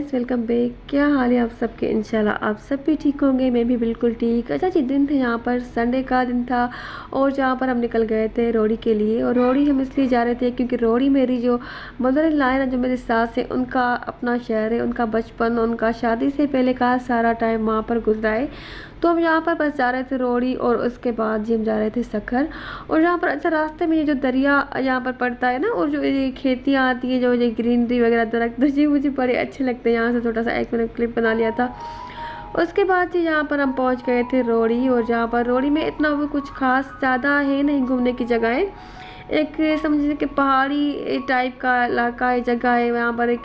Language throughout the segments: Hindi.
Guys, welcome back. क्या हाल है आप सबके? इंशाल्लाह आप सब भी ठीक होंगे, मैं भी बिल्कुल ठीक। अच्छा जी, दिन थे यहाँ पर संडे का दिन था और जहाँ पर हम निकल गए थे रोड़ी के लिए। और रोड़ी हम इसलिए जा रहे थे क्योंकि रोड़ी मेरी जो मदर इन लॉ है ना, जो मेरी सास है, उनका अपना शहर है। उनका बचपन, उनका शादी से पहले का सारा टाइम वहाँ पर गुजरा है। तो हम यहाँ पर बस जा रहे थे रोड़ी और उसके बाद जी हम जा रहे थे सखर। और यहाँ पर अच्छा रास्ते में ये जो दरिया यहाँ पर पड़ता है ना, और जो ये खेतियाँ आती हैं, जो ये ग्रीनरी वगैरह दरख्त, जी मुझे बड़े अच्छे लगते हैं। यहाँ से छोटा सा एक मैंने क्लिप बना लिया था। उसके बाद जी यहाँ पर हम पहुँच गए थे रोड़ी। और जहाँ पर रोड़ी में इतना भी कुछ खास ज़्यादा है नहीं घूमने की जगह। एक समझिए कि पहाड़ी टाइप का इलाका है, जगह है। वहाँ पर एक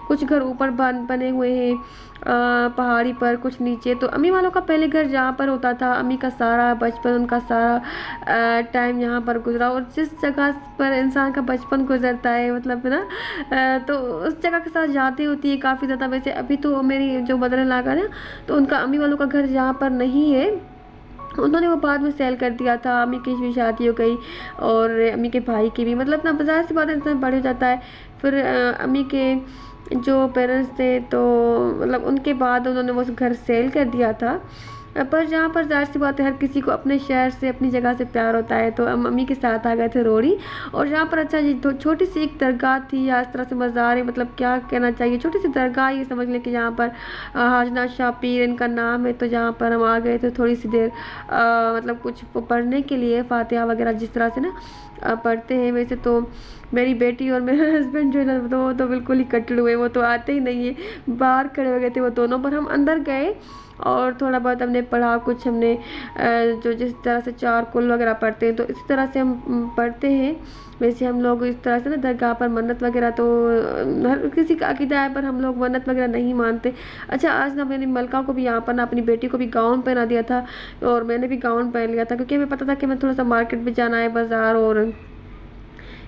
कुछ घर ऊपर बने हुए हैं पहाड़ी पर, कुछ नीचे। तो अम्मी वालों का पहले घर जहाँ पर होता था, अम्मी का सारा बचपन, उनका सारा टाइम यहाँ पर गुजरा। और जिस जगह पर इंसान का बचपन गुजरता है, मतलब ना तो उस जगह के साथ यादें होती है काफ़ी ज़्यादा। वैसे अभी तो मेरी जो मदर इन लॉ है ना, तो उनका अम्मी वालों का घर यहाँ पर नहीं है। उन्होंने वो बाद में सेल कर दिया था। अम्मी की भी शादी हो गई और अम्मी के भाई की भी, मतलब ना बाजार से बात इंसान बड़े हो जाता है। फिर अम्मी के जो पेरेंट्स थे, तो मतलब उनके बाद उन्होंने वो घर सेल कर दिया था। पर जहाँ पर ज़ाहिर सी बात है, हर किसी को अपने शहर से, अपनी जगह से प्यार होता है। तो हम मम्मी के साथ आ गए थे रोड़ी। और जहाँ पर अच्छा जी तो छोटी सी एक दरगाह थी, या इस तरह से मज़ार है, मतलब क्या कहना चाहिए, छोटी सी दरगाह ये समझ लें कि जहाँ पर हाजना शाह पीर इनका नाम है। तो जहाँ पर हम आ गए थे थोड़ी सी देर मतलब कुछ पढ़ने के लिए, फातिहा वगैरह जिस तरह से ना पढ़ते हैं। वैसे तो मेरी बेटी और मेरा हस्बैंड जो है ना, तो वो तो बिल्कुल ही कट्टड़ हुए, वो तो आते ही नहीं है, बाहर खड़े हो गए थे वो दोनों। पर हम अंदर गए और थोड़ा बहुत हमने पढ़ा, कुछ हमने जो जिस तरह से चार कुल वगैरह पढ़ते हैं, तो इस तरह से हम पढ़ते हैं। वैसे हम लोग इस तरह से ना दरगाह पर मन्नत वगैरह, तो हर किसी का अकीदा है, पर हम लोग मन्नत वगैरह नहीं मानते। अच्छा, आज ना मैंने मलका को भी यहाँ पर ना, अपनी बेटी को भी गाउन पहना दिया था और मैंने भी गाउन पहन लिया था, क्योंकि हमें पता था कि मैं थोड़ा सा मार्केट भी जाना है, बाज़ार और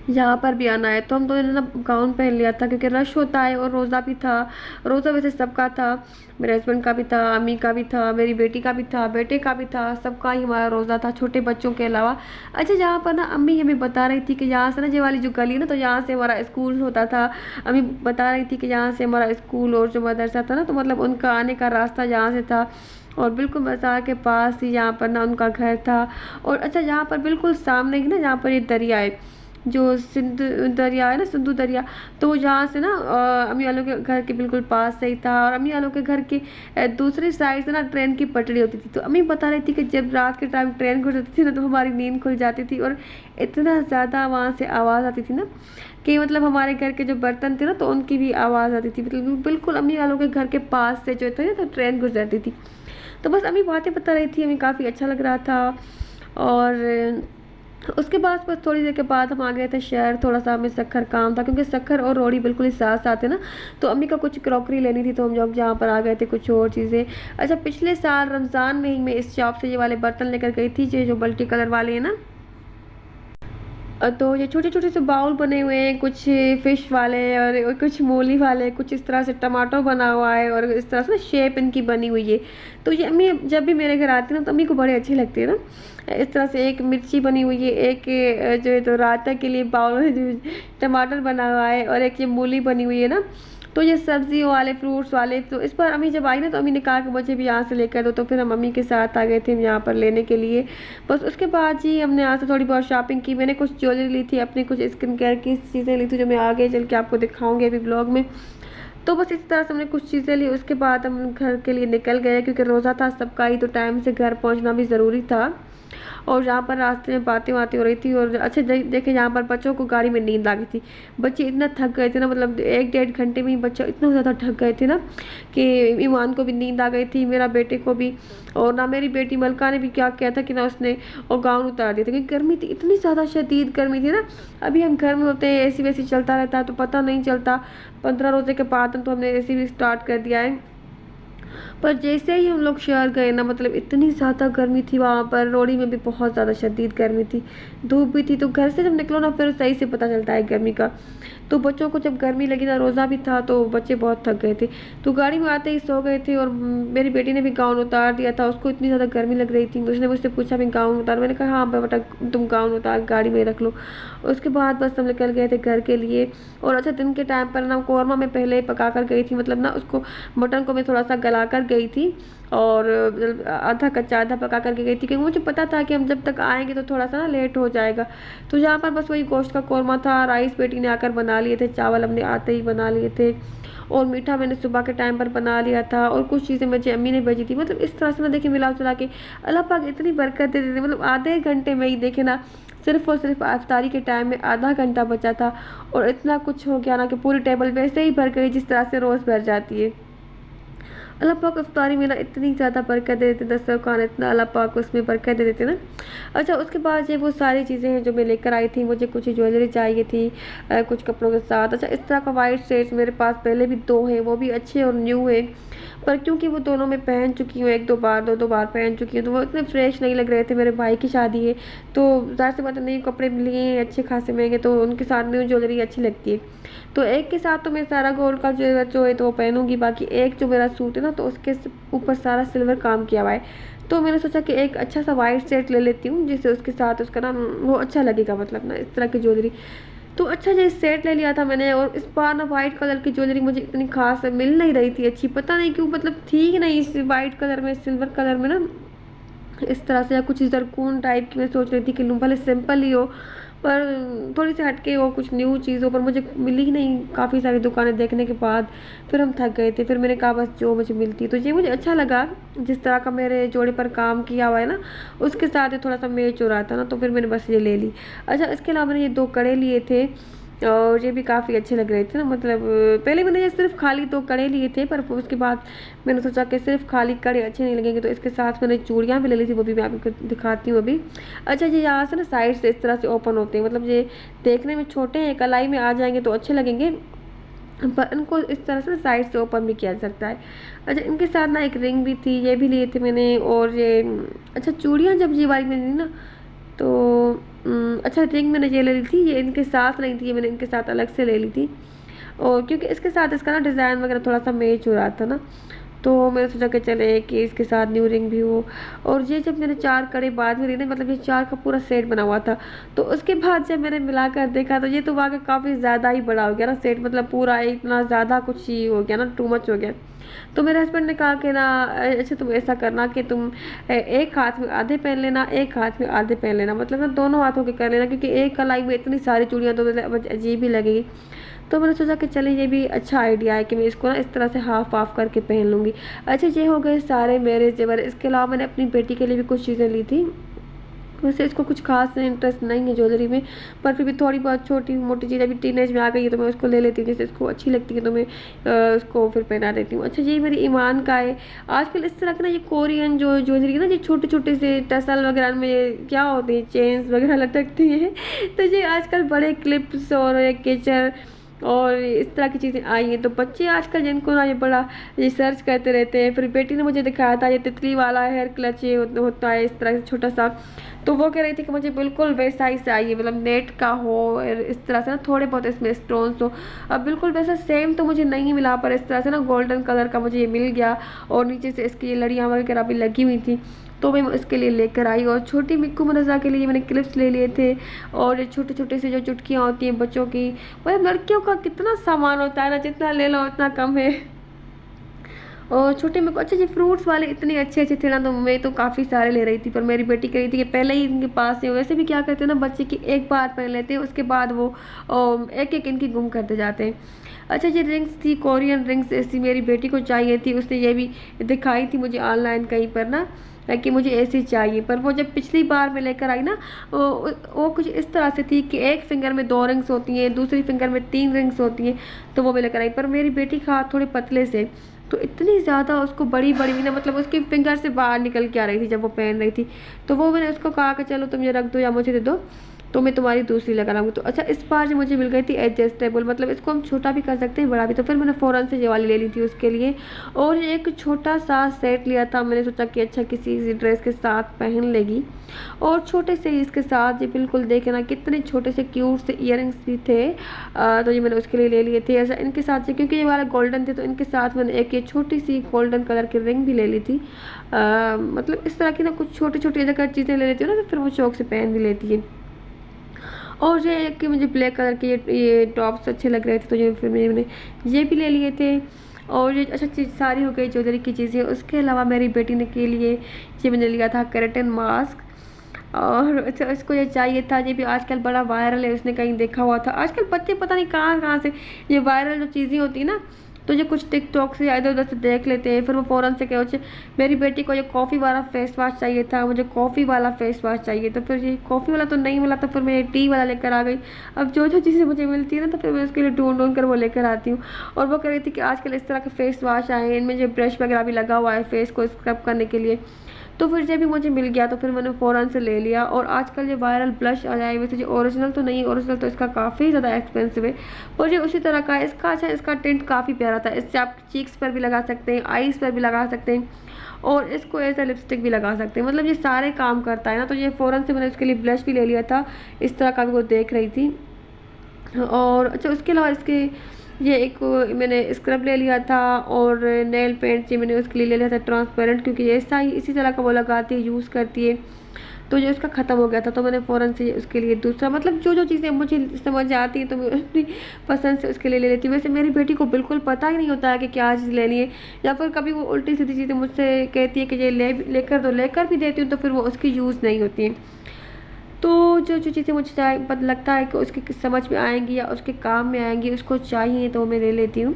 यहाँ पर भी आना है। तो हम दोनों ने ना गाउन पहन लिया था, क्योंकि रश होता है और रोज़ा भी था। रोज़ा वैसे सबका था, मेरे हस्बैंड का भी था, अम्मी का भी था, मेरी बेटी का भी था, बेटे का भी था, सबका ही हमारा रोज़ा था, छोटे बच्चों के अलावा। अच्छा, जहाँ पर ना अम्मी हमें बता रही थी कि यहाँ से ना, ये वाली जो गली है ना, तो यहाँ से हमारा स्कूल होता था। अम्मी बता रही थी कि यहाँ से हमारा स्कूल और जो मदरसा था ना, तो मतलब उनका आने का रास्ता यहाँ से था। और बिल्कुल बाजार के पास ही यहाँ पर ना उनका घर था। और अच्छा, यहाँ पर बिल्कुल सामने ही ना, जहाँ पर ये दरिया है, जो सिंधु दरिया है ना, सिंधु दरिया, तो जहाँ से ना अम्मी वालों के घर के बिल्कुल पास से ही था। और अम्मी वालों के घर की दूसरी साइड से ना ट्रेन की पटरी होती थी। तो अम्मी बता रही थी कि जब रात के टाइम ट्रेन गुजरती थी ना, तो हमारी नींद खुल जाती थी। और इतना ज़्यादा वहाँ से आवाज़ आती थी ना, कि मतलब हमारे घर के जो बर्तन थे ना, तो उनकी भी आवाज़ आती थी। मतलब बिल्कुल अम्मी वालों के घर के पास से जो थे ना, तो ट्रेन गुजरती थी। तो बस अम्मी बातें बता रही थी, हमें काफ़ी अच्छा लग रहा था। और उसके बाद बस थोड़ी देर के बाद हम आ गए थे शहर। थोड़ा सा हमें सखर काम था, क्योंकि सखर और रोड़ी बिल्कुल ही साथ साथ है ना। तो अम्मी का कुछ क्रॉकरी लेनी थी, तो हम जब जहाँ पर आ गए थे कुछ और चीज़ें। अच्छा, पिछले साल रमज़ान में ही मैं इस शॉप से ये वाले बर्तन लेकर गई थी, जो मल्टी कलर वाले हैं ना। तो ये छोटे छोटे से बाउल बने हुए हैं, कुछ फिश वाले और कुछ मूली वाले, कुछ इस तरह से टमाटो बना हुआ है, और इस तरह से ना शेप इनकी बनी हुई है। तो ये अम्मी जब भी मेरे घर आती है ना, तो अम्मी को बड़े अच्छी लगती है ना। इस तरह से एक मिर्ची बनी हुई है, एक जो है तो रायता के लिए बाउल है, जो टमाटर बना हुआ है, और एक ये मूली बनी हुई है ना। तो ये सब्जी वाले, फ्रूट्स वाले। तो इस पर अम्मी जब आई ना, तो अम्मी ने कहा कि मुझे भी यहाँ से लेकर दो। तो फिर हम मम्मी के साथ आ गए थे यहाँ पर लेने के लिए। बस उसके बाद जी हमने यहाँ से थोड़ी बहुत शॉपिंग की। मैंने कुछ ज्वेलरी ली थी, अपनी कुछ स्किन केयर की चीज़ें ली थी, जो मैं आगे चल के आपको दिखाऊंगी अभी ब्लॉग में। तो बस इस तरह से हमने कुछ चीज़ें ली। उसके बाद हम घर के लिए निकल गए, क्योंकि रोज़ा था सबका ही, तो टाइम से घर पहुँचना भी ज़रूरी था। और जहाँ पर रास्ते में बातें हो रही थी। और अच्छा देखे, यहाँ पर बच्चों को गाड़ी में नींद आ गई थी। बच्चे इतना थक गए थे ना, मतलब 1-1.5 घंटे में ही बच्चे इतना ज़्यादा थक गए थे ना, कि ईमान को भी नींद आ गई थी, मेरा बेटे को भी। और ना मेरी बेटी मलका ने भी क्या किया था कि ना, उसने और गाउन उतार दिया था, क्योंकि गर्मी थी, इतनी ज़्यादा शदीद गर्मी थी ना। अभी हम घर में होते हैं, एसी वैसी चलता रहता है, तो पता नहीं चलता। 15 रोज़े के बाद तो हमने एसी भी स्टार्ट कर दिया है। पर जैसे ही हम लोग शहर गए ना, मतलब इतनी ज़्यादा गर्मी थी वहाँ पर। रोड़ी में भी बहुत ज़्यादा शदीद गर्मी थी, धूप भी थी। तो घर से जब निकलो ना, फिर सही से पता चलता है गर्मी का। तो बच्चों को जब गर्मी लगी ना, रोज़ा भी था, तो बच्चे बहुत थक गए थे, तो गाड़ी में आते ही सो गए थे। और मेरी बेटी ने भी गाउन उतार दिया था, उसको इतनी ज़्यादा गर्मी लग रही थी। उसने मुझसे पूछा मैं गाउन उतार, मैंने कहा हाँ बेटा तुम गाउन उतार गाड़ी में रख लो। उसके बाद बस हम निकल गए थे घर के लिए। और अच्छा दिन के टाइम पर ना कौरमा मैं पहले ही पका कर गई थी, मतलब ना उसको मटन को मैं थोड़ा सा गला कर गई थी और आधा कच्चा आधा पका करके गई थी, क्योंकि मुझे पता था कि हम जब तक आएंगे तो थोड़ा सा ना लेट हो जाएगा। तो यहाँ पर बस वही गोश्त का कौरमा था, राइस बेटी ने आकर बना लिए थे, चावल हमने आते ही बना लिए थे, और मीठा मैंने सुबह के टाइम पर बना लिया था, और कुछ चीज़ें मुझे अम्मी ने भेजी थी। मतलब इस तरह से ना देखिए मिला जुला के अल्लाह पाक इतनी बरकत दे देते, मतलब आधे घंटे में ही देखे ना, सिर्फ और सिर्फ इफ्तारी के टाइम में आधा घंटा बचा था और इतना कुछ हो गया ना कि पूरी टेबल वैसे ही भर गई जिस तरह से रोज़ भर जाती है। अल्लाह पाक इफ्तारी में ना इतनी ज़्यादा बरकत दे देते, दस्तरखान इतना अल्लाह पाक उसमें बरकत दे देते ना। अच्छा उसके बाद ये वो सारी चीज़ें हैं जो मैं लेकर आई थी। मुझे कुछ ज्वेलरी चाहिए थी कुछ कपड़ों के साथ। अच्छा इस तरह का वाइट सेट्स मेरे पास पहले भी 2 हैं, वो भी अच्छे और न्यू है, पर क्योंकि वो दोनों मैं पहन चुकी हूँ, एक दो बार दो बार पहन चुकी हूँ, तो वो इतने फ्रेश नहीं लग रहे थे। मेरे भाई की शादी है तो ज़ाहिर सी बात है नए कपड़े लिए हैं अच्छे खासे महंगे, तो उनके साथ न्यू ज्वेलरी अच्छी लगती है। तो एक के साथ तो मैं सारा गोल्ड का जो है तो वो पहनूंगी, बाकी एक जो मेरा सूट है ना तो उसके ऊपर सारा सिल्वर काम किया हुआ है। तो मैंने सोचा कि एक अच्छा सा वाइट सेट ले लेती हूँ जिससे उसके साथ उसका ना वो अच्छा लगेगा, मतलब ना इस तरह की ज्वेलरी। तो अच्छा जो सेट ले लिया था मैंने। और इस बार ना वाइट कलर की ज्वेलरी मुझे इतनी खास मिल नहीं रही थी अच्छी, पता नहीं क्यों, मतलब थी ही नहीं इस वाइट कलर में, सिल्वर कलर में ना इस तरह से, या कुछ जरकून टाइप की मैं सोच रही थी कि लूँ, भले सिंपल ही हो पर थोड़ी सी हटके हो, कुछ न्यू चीज़ हो, पर मुझे मिली ही नहीं। काफ़ी सारी दुकानें देखने के बाद फिर हम थक गए थे, फिर मैंने कहा बस जो मुझे मिलती। तो ये मुझे अच्छा लगा जिस तरह का मेरे जोड़े पर काम किया हुआ है ना, उसके साथ ही थोड़ा सा मैच हो रहा था ना, तो फिर मैंने बस ये ले ली। अच्छा इसके अलावा मैंने ये 2 कड़े लिए थे और ये भी काफ़ी अच्छे लग रहे थे ना, मतलब पहले मैंने ये सिर्फ खाली 2 कड़े लिए थे, पर उसके बाद मैंने सोचा कि सिर्फ खाली कड़े अच्छे नहीं लगेंगे, तो इसके साथ मैंने चूड़ियाँ भी ले ली थी, वो भी मैं आपको दिखाती हूँ अभी। अच्छा ये यहाँ से ना साइड से इस तरह से ओपन होते हैं, मतलब ये देखने में छोटे हैं, कलाई में आ जाएंगे तो अच्छे लगेंगे, पर इनको इस तरह से साइड से ओपन भी किया जा सकता है। अच्छा इनके साथ ना एक रिंग भी थी, ये भी लिए थे मैंने। और ये अच्छा चूड़ियाँ जब ये वाली मैंने ली ना तो अच्छा रिंग मैंने ये ले ली थी, ये इनके साथ नहीं थी, ये मैंने इनके साथ अलग से ले ली थी। और क्योंकि इसके साथ इसका ना डिज़ाइन वगैरह थोड़ा सा मैच हो रहा था ना, तो मैंने सोचा कि चले कि इसके साथ न्यू रिंग भी हो। और ये जब मैंने 4 कड़े बाद में ली ना, मतलब ये 4 का पूरा सेट बना हुआ था, तो उसके बाद जब मैंने मिलाकर देखा तो ये तो वाकई काफ़ी ज़्यादा ही बड़ा हो गया ना सेट, मतलब पूरा इतना ज़्यादा कुछ ही हो गया ना, टू मच हो गया। तो मेरे हस्बैंड ने कहा कि ना अच्छा तुम ऐसा करना कि तुम एक हाथ में आधे पहन लेना, एक हाथ में आधे पहन लेना, मतलब ना दोनों हाथों के कर लेना, क्योंकि एक कलाई में इतनी सारी चूड़ियाँ तो मतलब अजीब ही लगेगी। तो मैंने सोचा कि चलिए ये भी अच्छा आइडिया है कि मैं इसको ना इस तरह से हाफ हाफ करके पहन लूँगी। अच्छा ये हो गए सारे मेरे जेवर। इसके अलावा मैंने अपनी बेटी के लिए भी कुछ चीज़ें ली थी। वैसे इसको कुछ खास इंटरेस्ट नहीं है ज्वेलरी में, पर फिर भी थोड़ी बहुत छोटी मोटी चीज़, अभी टीनेज में आ गई है तो मैं उसको ले लेती हूँ, जैसे इसको अच्छी लगती है तो मैं उसको फिर पहना देती हूँ। अच्छा ये मेरी ईमान का है। आजकल इस तरह का ना ये कोरियन जो ज्वेलरी है ना, ये छोटे छोटे से टसल वगैरह में क्या होती है, चेन्स वगैरह लटकती हैं तो ये आजकल बड़े क्लिप्स और केचर और इस तरह की चीज़ें आई हैं, तो बच्चे आजकल जिनको ना ये बड़ा रिसर्च करते रहते हैं। फिर बेटी ने मुझे दिखाया था ये तितली वाला हेयर क्लच ये होता है इस तरह से छोटा सा, तो वो कह रही थी कि मुझे बिल्कुल वैसा ही चाहिए, मतलब नेट का हो और इस तरह से ना थोड़े बहुत इसमें स्टोन्स हो। अब बिल्कुल वैसा सेम तो मुझे नहीं मिला, पर इस तरह से ना गोल्डन कलर का मुझे ये मिल गया, और नीचे से इसकी ये लड़ियाँ वगैरह भी लगी हुई थी, तो मैं इसके लिए लेकर आई। और छोटी मिक्कू मनज़ा के लिए मैंने क्लिप्स ले लिए थे, और ये छोटे छोटे से जो चुटकियाँ होती हैं बच्चों की, मतलब लड़कियों का कितना सामान होता है ना, जितना ले लो उतना कम है। और छोटे में अच्छा जी फ्रूट्स वाले इतने अच्छे अच्छे थे ना, तो मैं तो काफ़ी सारे ले रही थी, पर मेरी बेटी कह रही थी कि पहले ही इनके पास है। वैसे भी क्या करते हैं ना बच्चे की एक बार पहन लेते हैं, उसके बाद वो एक एक इनकी गुम करते जाते हैं। अच्छा ये रिंग्स थी, कोरियन रिंग्स ऐसी मेरी बेटी को चाहिए थी, उसने ये भी दिखाई थी मुझे ऑनलाइन कहीं पर ना कि मुझे ऐसी चाहिए। पर वो जब पिछली बार मैं लेकर आई ना वो कुछ इस तरह से थी कि एक फिंगर में 2 रिंग्स होती हैं, दूसरी फिंगर में 3 रिंग्स होती हैं, तो वो मैं लेकर आई। पर मेरी बेटी का हाथ थोड़े पतले से, तो इतनी ज़्यादा उसको बड़ी बड़ी ना, मतलब उसकी फिंगर से बाहर निकल के आ रही थी जब वो पहन रही थी। तो वो मैंने उसको कहा कि चलो तुम ये रख दो या मुझे दे दो, तो मैं तुम्हारी दूसरी लगा लाऊंगी। तो अच्छा इस बार जो मुझे मिल गई थी एडजस्टेबल, मतलब इसको हम छोटा भी कर सकते हैं बड़ा भी, तो फिर मैंने फ़ौरन से ये वाली ले ली थी उसके लिए। और एक छोटा सा सेट लिया था, मैंने सोचा कि अच्छा किसी ड्रेस के साथ पहन लेगी। और छोटे से ही इसके साथ ये बिल्कुल देखे ना कितने छोटे से क्यूट से इयररिंग्स भी थे। तो ये मैंने उसके लिए ले लिए थे ऐसा इनके साथ से, क्योंकि ये वाला गोल्डन थे तो इनके साथ मैंने एक ये छोटी सी गोल्डन कलर की रिंग भी ले ली थी। मतलब इस तरह की ना कुछ छोटी छोटी अगर चीज़ें ले लेती हूँ ना तो फिर वो शौक से पहन भी लेती है। और ये कि मुझे ब्लैक कलर के ये टॉप्स अच्छे लग रहे थे तो ये फिर मैंने ये भी ले लिए थे। और ये अच्छा चीज़ सारी हो गई ज्वेलरी की चीज़ें। उसके अलावा मेरी बेटी ने के लिए ये मैंने लिया था केराटिन मास्क। और अच्छा उसको ये चाहिए था, ये भी आजकल बड़ा वायरल है, उसने कहीं देखा हुआ था। आजकल बच्चे पता नहीं कहाँ कहाँ से ये वायरल जो चीज़ें होती है ना, तो ये कुछ टिकटॉक से या इधर उधर से देख लेते हैं, फिर वो फ़ौरन से क्या मेरी बेटी को ये कॉफ़ी वाला फेस वॉश चाहिए था, मुझे कॉफ़ी वाला फेस वॉश चाहिए। तो फिर ये कॉफ़ी वाला तो नहीं मिला तो फिर मैं ये टी वाला लेकर आ गई। अब जो जो चीज़ें मुझे मिलती है ना तो फिर मैं उसके लिए ढूंढ ढूंढ कर वो लेकर आती हूँ। और वो कह रही थी कि आजकल इस तरह के फेस वॉश आए हैं, इनमें जो ब्रश वगैरह भी लगा हुआ है फेस को स्क्रब करने के लिए। तो फिर जब भी मुझे मिल गया तो फिर मैंने फ़ौरन से ले लिया। और आजकल ये वायरल ब्लश आ जाए, वैसे जो ओरिजिनल तो नहीं, ओरिजिनल तो इसका काफ़ी ज़्यादा एक्सपेंसिव है, पर ये उसी तरह का है। इसका अच्छा इसका टिंट काफ़ी प्यारा था, इससे आप चीक्स पर भी लगा सकते हैं, आईज़ पर भी लगा सकते हैं, और इसको एज ए लिपस्टिक भी लगा सकते हैं, मतलब ये सारे काम करता है ना। तो ये फ़ौरन से मैंने इसके लिए ब्लश भी ले लिया था, इस तरह का भी वो देख रही थी। और अच्छा उसके अलावा इसके ये एक मैंने स्क्रब ले लिया था। और नेल पेंट ये मैंने उसके लिए ले लिया था ट्रांसपेरेंट, क्योंकि ये ऐसा ही इसी तरह का वो लगाती है, यूज़ करती है। तो ये उसका ख़त्म हो गया था तो मैंने फ़ौरन से उसके लिए दूसरा, मतलब जो जो चीज़ें मुझे समझ आती हैं तो मैं अपनी पसंद से उसके लिए ले लेती हूँ। वैसे मेरी बेटी को बिल्कुल पता ही नहीं होता है कि क्या चीज़ लेनी है, या फिर कभी वो उल्टी सीधी चीज़ें मुझसे कहती है कि ये लेकर भी देती हूँ तो फिर वो उसकी यूज़ नहीं होती हैं। तो जो जो चीज़ें मुझे पता लगता है कि उसके समझ में आएंगी या उसके काम में आएंगी, उसको चाहिए, तो मैं ले लेती हूँ।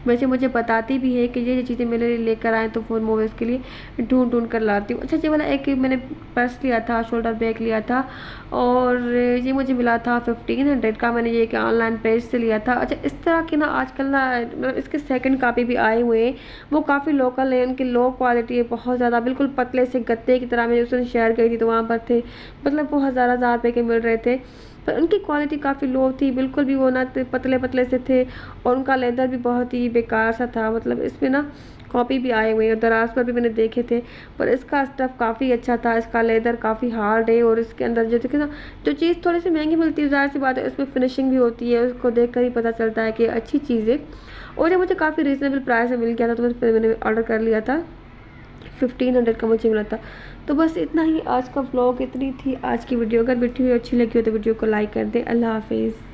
वैसे मुझे बताती भी है कि ये चीज़ें मेरे लिए लेकर आएँ तो फिर मैं उसके लिए ढूंढ ढूंढ कर लाती हूँ। अच्छा ये वाला एक मैंने पर्स लिया था, शोल्डर बैग लिया था, और ये मुझे मिला था 1500 का। मैंने ये एक ऑनलाइन पेज से लिया था। अच्छा इस तरह के ना आजकल ना मतलब इसके सेकंड कापी भी आए हुए हैं, वो काफ़ी लोकल है, उनकी लो क्वालिटी है बहुत ज़्यादा, बिल्कुल पतले से गत्ते की तरह। मैं उस दिन शेयर गई थी तो वहाँ पर थे, मतलब वो हज़ार रुपये के मिल रहे थे, पर उनकी क्वालिटी काफ़ी लो थी, बिल्कुल भी वो ना पतले पतले से थे, और उनका लेदर भी बहुत ही बेकार सा था। मतलब इसमें ना कॉपी भी आए हुए हैं, दराज पर भी मैंने देखे थे, पर इसका स्टफ़ काफ़ी अच्छा था, इसका लेदर काफ़ी हार्ड है। और इसके अंदर जो देखे ना जो चीज़ थोड़ी सी महंगी मिलती है, ज़ाहिर सी बात है उसमें फिनिशिंग भी होती है, उसको देख कर ही पता चलता है कि अच्छी चीज़ है। और ये मुझे काफ़ी रीज़नेबल प्राइस में मिल गया था तो फिर मैंने ऑर्डर कर लिया था, 1500 का मुझे मिला था। तो बस इतना ही आज का व्लॉग, इतनी थी आज की वीडियो। अगर वीडियो अच्छी लगी हो तो वीडियो को लाइक कर दें। अल्लाह हाफिज़।